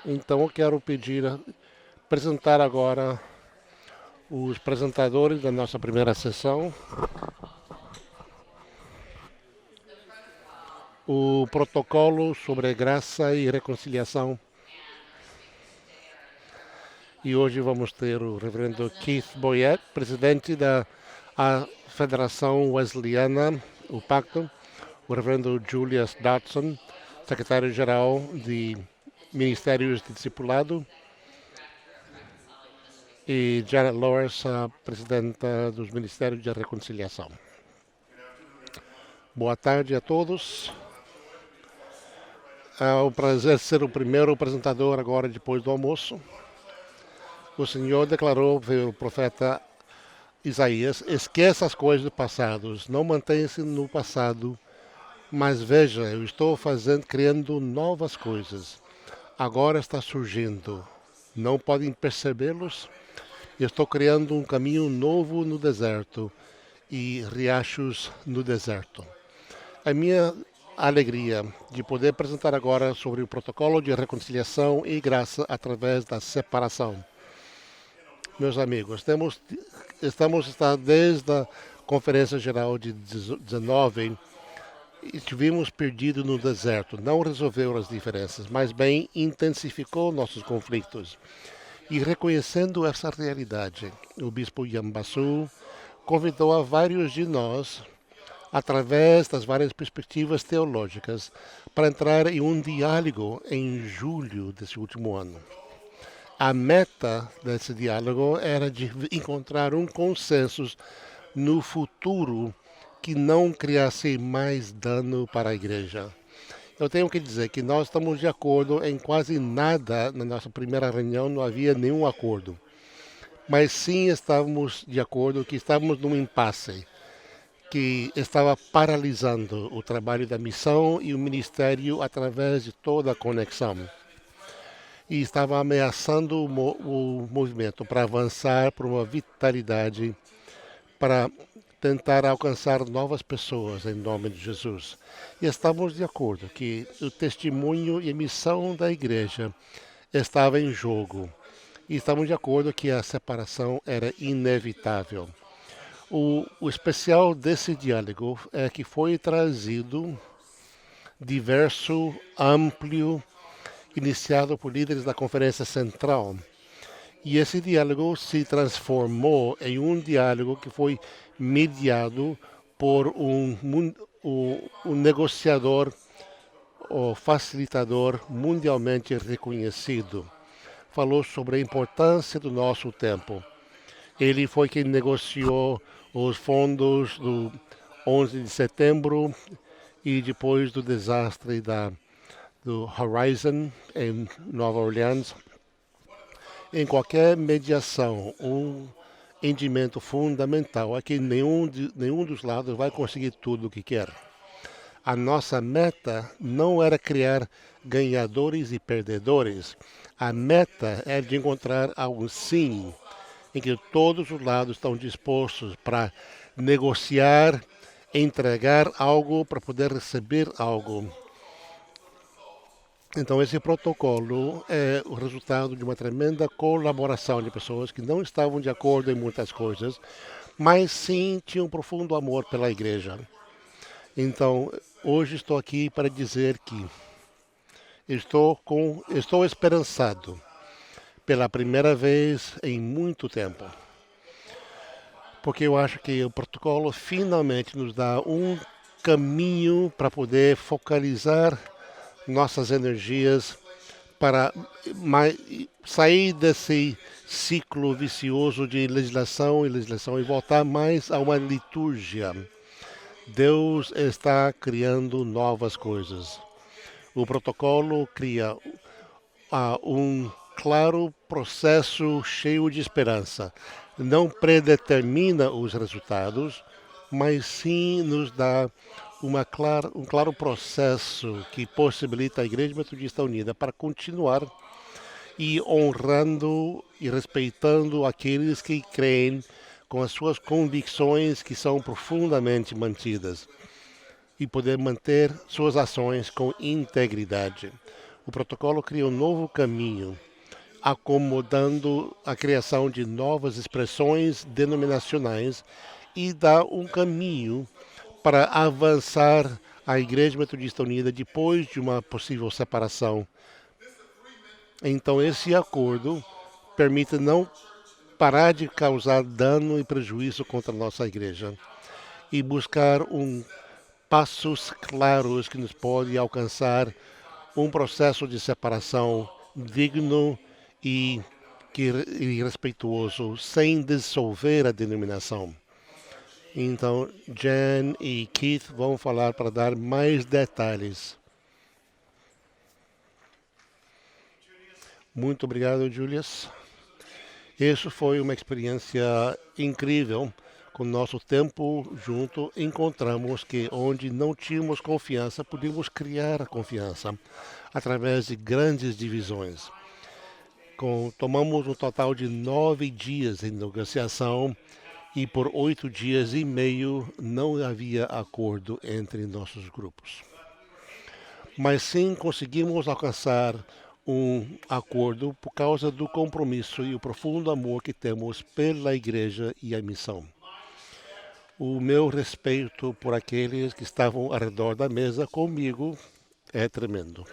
Então eu quero apresentar agora os apresentadores da nossa primeira sessão, o protocolo sobre graça e reconciliação. E hoje vamos ter o reverendo Keith Boyette, presidente da Federação Wesleyana, o Pacto, o reverendo Julius Dodson, secretário-geral de Ministérios de Discipulado, e Janet Lawrence, a presidenta dos Ministérios de Reconciliação. Boa tarde a todos. É um prazer ser o primeiro apresentador agora depois do almoço. O Senhor declarou pelo profeta Isaías: esqueça as coisas do passado, não mantenha-se no passado, mas veja, eu estou criando novas coisas. Agora está surgindo. Não podem percebê-los? Eu estou criando um caminho novo no deserto e riachos no deserto. A minha alegria de poder apresentar agora sobre o protocolo de reconciliação e graça através da separação. Meus amigos, estamos desde a Conferência Geral de 19 e estivemos perdidos no deserto. Não resolveu as diferenças, mas bem intensificou nossos conflitos. E reconhecendo essa realidade, o bispo Yambasu convidou a vários de nós, através das várias perspectivas teológicas, para entrar em um diálogo em julho desse último ano. A meta desse diálogo era de encontrar um consenso no futuro que não criasse mais dano para a igreja. Eu tenho que dizer que nós estamos de acordo em quase nada. Na nossa primeira reunião não havia nenhum acordo. Mas sim estávamos de acordo que estávamos num impasse que estava paralisando o trabalho da missão e o ministério através de toda a conexão. E estava ameaçando o movimento para avançar para uma vitalidade, para tentar alcançar novas pessoas em nome de Jesus. E estamos de acordo que o testemunho e a missão da igreja estava em jogo. E estamos de acordo que a separação era inevitável. O especial desse diálogo é que foi trazido diverso, amplo, iniciado por líderes da Conferência Central. E esse diálogo se transformou em um diálogo que foi mediado por um negociador ou facilitador mundialmente reconhecido. Falou sobre a importância do nosso tempo. Ele foi quem negociou os fundos do 11 de setembro e depois do desastre do Horizon em Nova Orleans. Em qualquer mediação, um entendimento fundamental é que nenhum dos lados vai conseguir tudo o que quer. A nossa meta não era criar ganhadores e perdedores. A meta era de encontrar algo sim, em que todos os lados estão dispostos para negociar, entregar algo para poder receber algo. Então esse protocolo é o resultado de uma tremenda colaboração de pessoas que não estavam de acordo em muitas coisas, mas sim tinham um profundo amor pela igreja. Então hoje estou aqui para dizer que estou esperançado pela primeira vez em muito tempo. Porque eu acho que o protocolo finalmente nos dá um caminho para poder focalizar nossas energias para sair desse ciclo vicioso de legislação e voltar mais a uma liturgia. Deus está criando novas coisas. O protocolo cria um claro processo cheio de esperança. Não predetermina os resultados, mas sim nos dá um claro processo que possibilita a Igreja Metodista Unida para continuar e honrando e respeitando aqueles que creem com as suas convicções que são profundamente mantidas e poder manter suas ações com integridade. O protocolo cria um novo caminho, acomodando a criação de novas expressões denominacionais e dá um caminho para avançar a Igreja Metodista Unida depois de uma possível separação. Então, esse acordo permite não parar de causar dano e prejuízo contra a nossa igreja e buscar passos claros que nos pode alcançar um processo de separação digno e, e respeituoso, sem dissolver a denominação. Então, Jan e Keith vão falar para dar mais detalhes. Muito obrigado, Julius. Isso foi uma experiência incrível. Com nosso tempo junto, encontramos que onde não tínhamos confiança, podíamos criar a confiança através de grandes divisões. Tomamos um total de 9 dias em negociação e por 8 dias e meio não havia acordo entre nossos grupos. Mas sim conseguimos alcançar um acordo por causa do compromisso e o profundo amor que temos pela igreja e a missão. O meu respeito por aqueles que estavam ao redor da mesa comigo é tremendo.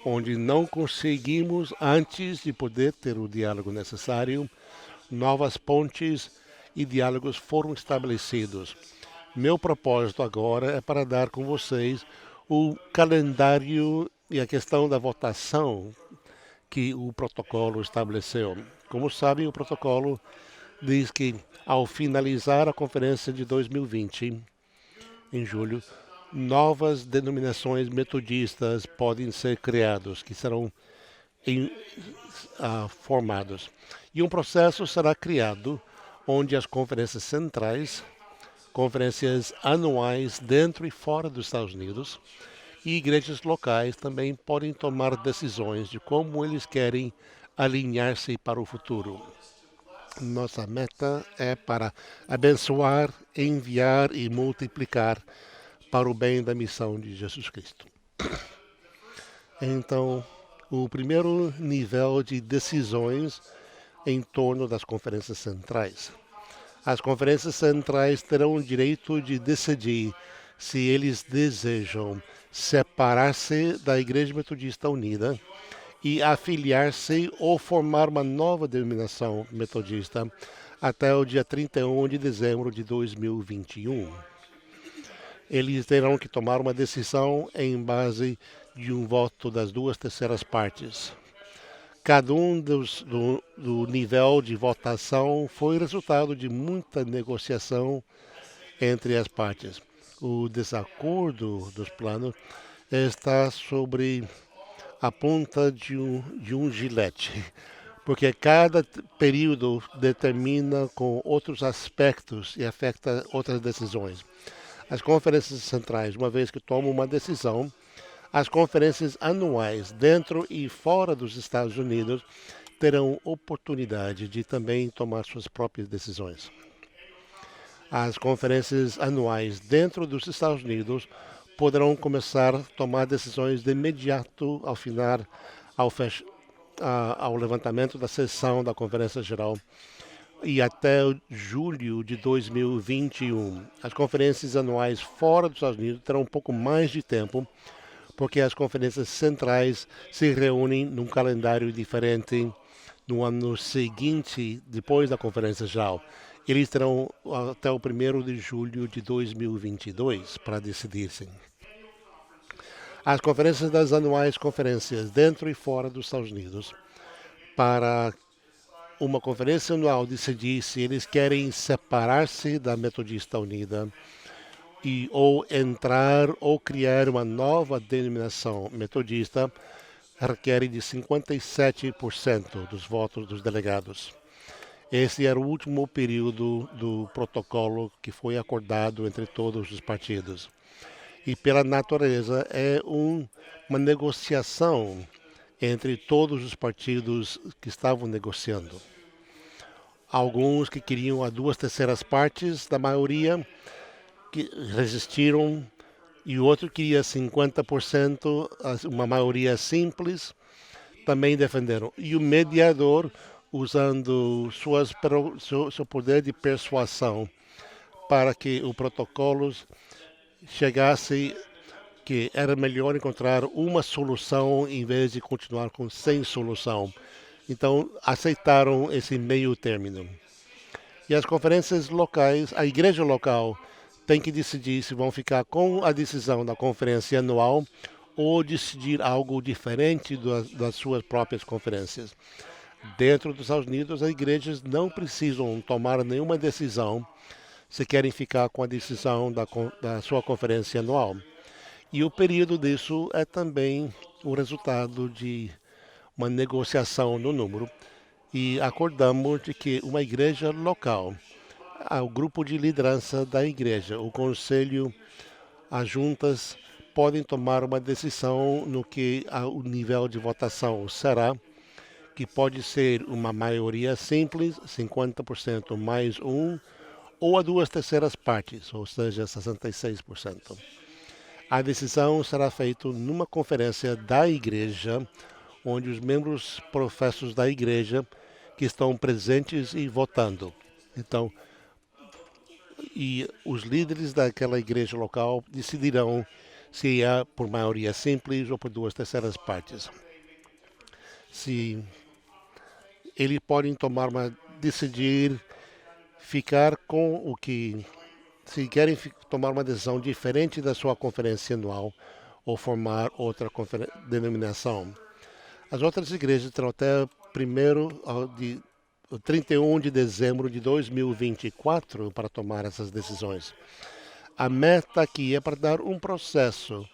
Onde não conseguimos, antes de poder ter o diálogo necessário, novas pontes e diálogos foram estabelecidos. Meu propósito agora é para dar com vocês o calendário e a questão da votação que o protocolo estabeleceu. Como sabem, o protocolo diz que, ao finalizar a conferência de 2020, em julho, novas denominações metodistas podem ser criadas, que serão formados. E um processo será criado onde as conferências centrais, conferências anuais dentro e fora dos Estados Unidos, e igrejas locais também podem tomar decisões de como eles querem alinhar-se para o futuro. Nossa meta é para abençoar, enviar e multiplicar para o bem da missão de Jesus Cristo. Então, o primeiro nível de decisões em torno das conferências centrais. As conferências centrais terão o direito de decidir se eles desejam separar-se da Igreja Metodista Unida e afiliar-se ou formar uma nova denominação metodista até o dia 31 de dezembro de 2021. Eles terão que tomar uma decisão em base de um voto das 2/3 partes. Cada um do nível de votação foi resultado de muita negociação entre as partes. O desacordo dos planos está sobre a ponta de um gilete, porque cada período determina com outros aspectos e afeta outras decisões. As conferências centrais, uma vez que tomam uma decisão, as conferências anuais dentro e fora dos Estados Unidos terão oportunidade de também tomar suas próprias decisões. As conferências anuais dentro dos Estados Unidos poderão começar a tomar decisões de imediato ao levantamento da sessão da Conferência Geral e até julho de 2021. As conferências anuais fora dos Estados Unidos terão um pouco mais de tempo, porque as conferências centrais se reúnem num calendário diferente no ano seguinte, depois da Conferência Geral. Eles terão até o 1º de julho de 2022 para decidir-se. As conferências das anuais conferências dentro e fora dos Estados Unidos, para uma conferência anual decidir se eles querem separar-se da Metodista Unida ou entrar ou criar uma nova denominação metodista, requer de 57% dos votos dos delegados. Esse era o último período do protocolo que foi acordado entre todos os partidos. E pela natureza é uma negociação entre todos os partidos que estavam negociando. Alguns que queriam as 2/3 partes da maioria que resistiram e o outro queria 50%, uma maioria simples, também defenderam. E o mediador, usando seu poder de persuasão para que o protocolo chegasse que era melhor encontrar uma solução em vez de continuar com sem solução. Então aceitaram esse meio término. E as conferências locais, a igreja local tem que decidir se vão ficar com a decisão da conferência anual ou decidir algo diferente das suas próprias conferências. Dentro dos Estados Unidos, as igrejas não precisam tomar nenhuma decisão se querem ficar com a decisão da sua conferência anual. E o período disso é também o resultado de uma negociação no número. E acordamos de que uma igreja local, o grupo de liderança da igreja, o conselho, as juntas, podem tomar uma decisão no que o nível de votação será, que pode ser uma maioria simples, 50% mais um, ou a duas terceiras partes, ou seja, 66%. A decisão será feita numa conferência da igreja, onde os membros professos da igreja que estão presentes e votando. Então, e os líderes daquela igreja local decidirão se é por maioria simples ou por duas terceiras partes. Se eles podem decidir ficar com o que, se querem tomar uma decisão diferente da sua conferência anual ou formar outra denominação. As outras igrejas terão até de 31 de dezembro de 2024 para tomar essas decisões. A meta aqui é para dar um processo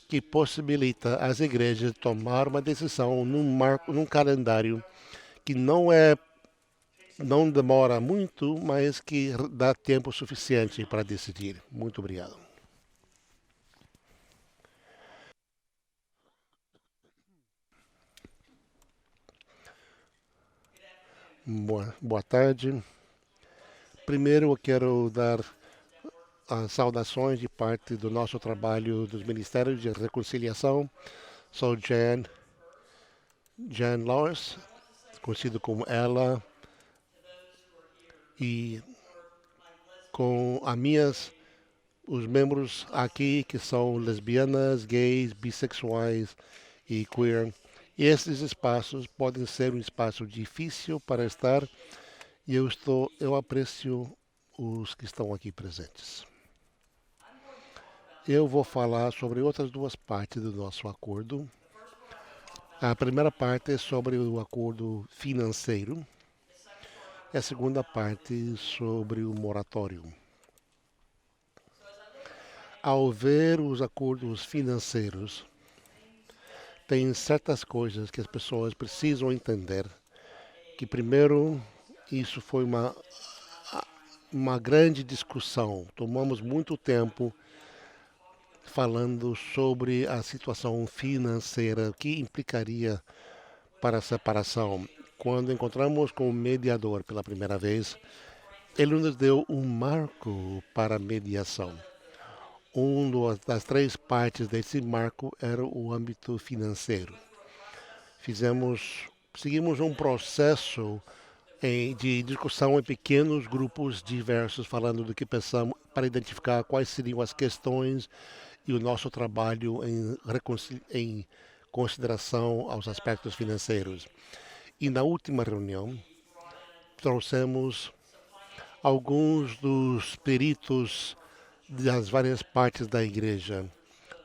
que possibilita as igrejas tomar uma decisão num calendário que não demora muito, mas que dá tempo suficiente para decidir. Muito obrigado. Boa tarde. Primeiro eu quero dar as saudações de parte do nosso trabalho dos Ministérios de Reconciliação. Sou Jan Lawrence, conhecido como ela, e com os membros aqui que são lesbianas, gays, bissexuais e queer. E esses espaços podem ser um espaço difícil para estar e eu aprecio os que estão aqui presentes. Eu vou falar sobre outras duas partes do nosso acordo. A primeira parte é sobre o acordo financeiro e a segunda parte sobre o moratório. Ao ver os acordos financeiros, tem certas coisas que as pessoas precisam entender. Que primeiro, isso foi uma grande discussão. Tomamos muito tempo falando sobre a situação financeira, o que implicaria para a separação. Quando encontramos com o mediador pela primeira vez, ele nos deu um marco para a mediação. Das três partes desse marco era o âmbito financeiro. Seguimos um processo de discussão em pequenos grupos diversos, falando do que pensamos, para identificar quais seriam as questões e o nosso trabalho em consideração aos aspectos financeiros. E na última reunião, trouxemos alguns dos peritos das várias partes da igreja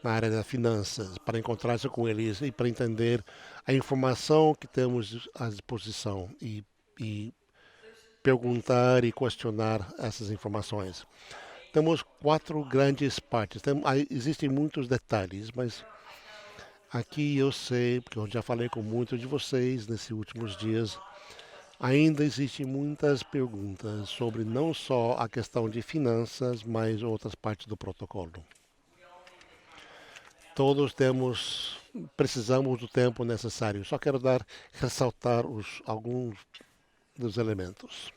na área das finanças, para encontrar-se com eles e para entender a informação que temos à disposição e perguntar e questionar essas informações. Temos quatro grandes partes. Existem muitos detalhes, mas aqui eu sei, porque eu já falei com muitos de vocês nesses últimos dias, ainda existem muitas perguntas sobre não só a questão de finanças, mas outras partes do protocolo. Todos precisamos do tempo necessário. Só quero ressaltar alguns dos elementos.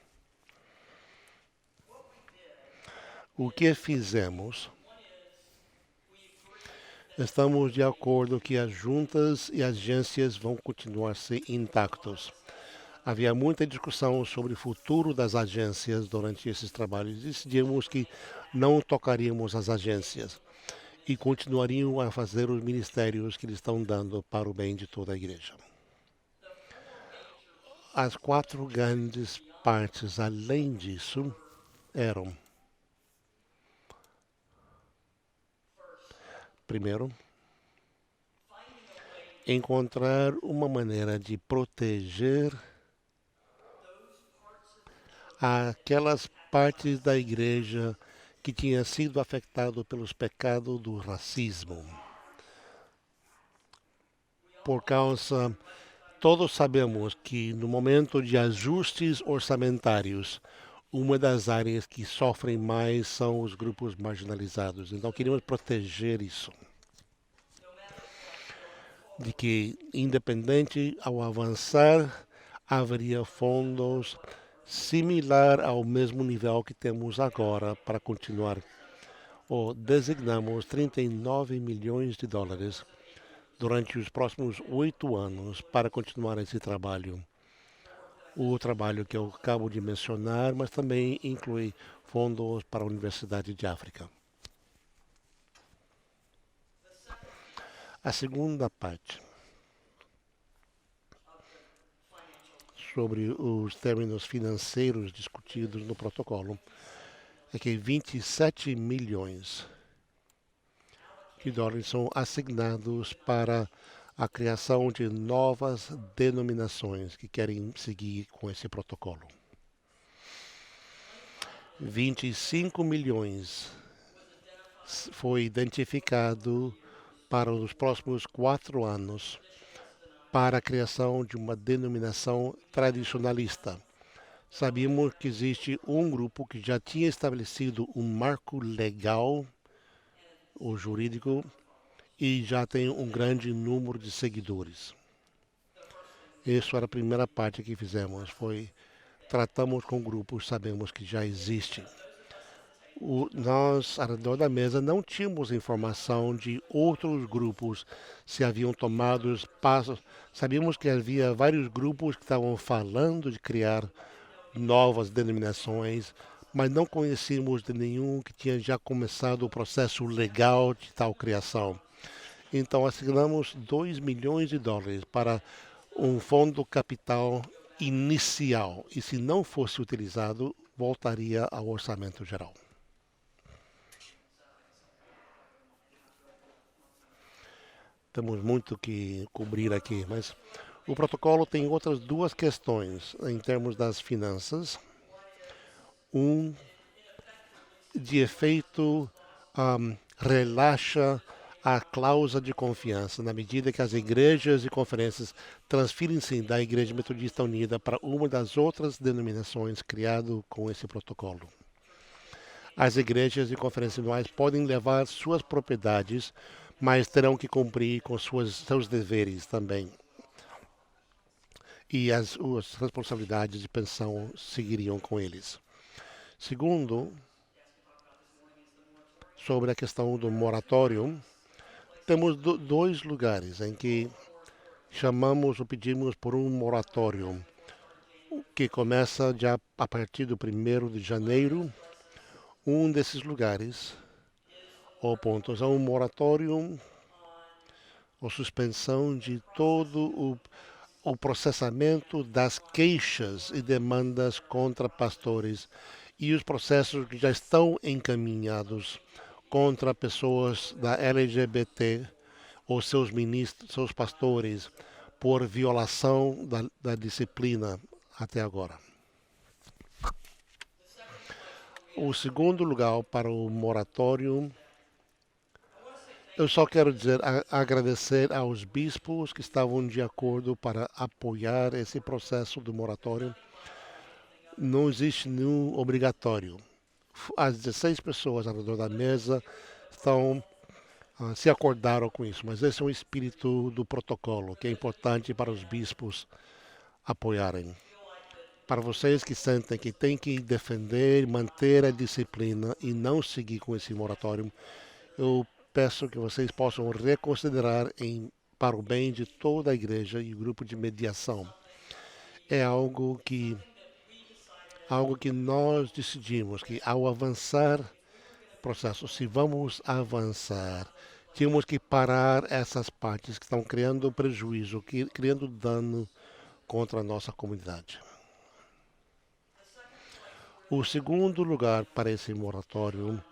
O que fizemos Estamos de acordo que as juntas e agências vão continuar se intactos. Havia muita discussão sobre o futuro das agências durante esses trabalhos. Decidimos que não tocaríamos as agências e continuariam a fazer os ministérios que eles estão dando para o bem de toda a igreja. As quatro grandes partes, além disso, eram: primeiro, encontrar uma maneira de proteger aquelas partes da igreja que tinha sido afetado pelos pecados do racismo. Por causa, todos sabemos que no momento de ajustes orçamentários, uma das áreas que sofrem mais são os grupos marginalizados. Então queríamos proteger isso. De que, independente ao avançar, haveria fundos similar ao mesmo nível que temos agora para continuar. Designamos 39 milhões de dólares durante os próximos 8 anos para continuar esse trabalho. O trabalho que eu acabo de mencionar, mas também inclui fundos para a Universidade de África. A segunda parte, sobre os términos financeiros discutidos no protocolo, é que 27 milhões de dólares são assignados para a criação de novas denominações que querem seguir com esse protocolo. 25 milhões foi identificado para os próximos 4 anos para a criação de uma denominação tradicionalista. Sabíamos que existe um grupo que já tinha estabelecido um marco legal ou jurídico e já tem um grande número de seguidores. Isso era a primeira parte que fizemos, tratamos com grupos, sabemos que já existe. Nós, ao redor da mesa, não tínhamos informação de outros grupos se haviam tomado os passos. Sabíamos que havia vários grupos que estavam falando de criar novas denominações, mas não conhecíamos de nenhum que tinha já começado o processo legal de tal criação. Então assignamos 2 milhões de dólares para um fundo capital inicial e, se não fosse utilizado, voltaria ao orçamento geral. Temos muito que cobrir aqui, mas o protocolo tem outras duas questões em termos das finanças. Um, de efeito, relaxa a cláusula de confiança na medida que as igrejas e conferências transferem-se da Igreja Metodista Unida para uma das outras denominações criado com esse protocolo. As igrejas e conferências anuais podem levar suas propriedades, mas terão que cumprir com seus deveres também. E as responsabilidades de pensão seguiriam com eles. Segundo, sobre a questão do moratório, temos dois lugares em que chamamos ou pedimos por um moratório, que começa já a partir do 1º de janeiro. Um desses lugares, ou pontos, é um moratório ou suspensão de todo o processamento das queixas e demandas contra pastores e os processos que já estão encaminhados contra pessoas da LGBT ou seus ministros, seus pastores, por violação da disciplina até agora. O segundo lugar para o moratório, eu só quero dizer, agradecer aos bispos que estavam de acordo para apoiar esse processo do moratório. Não existe nenhum obrigatório. As 16 pessoas ao redor da mesa se acordaram com isso, mas esse é o espírito do protocolo, que é importante para os bispos apoiarem. Para vocês que sentem que têm que defender, manter a disciplina e não seguir com esse moratório, eu peço que vocês possam reconsiderar para o bem de toda a igreja e o grupo de mediação. É algo que nós decidimos que ao avançar o processo, se vamos avançar, temos que parar essas partes que estão criando prejuízo, criando dano contra a nossa comunidade. O segundo lugar para esse moratório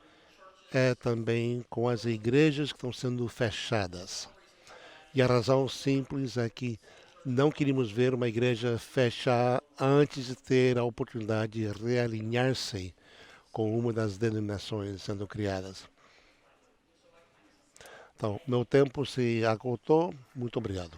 é também com as igrejas que estão sendo fechadas. E a razão simples é que não queríamos ver uma igreja fechar antes de ter a oportunidade de realinhar-se com uma das denominações sendo criadas. Então, meu tempo se agotou. Muito obrigado.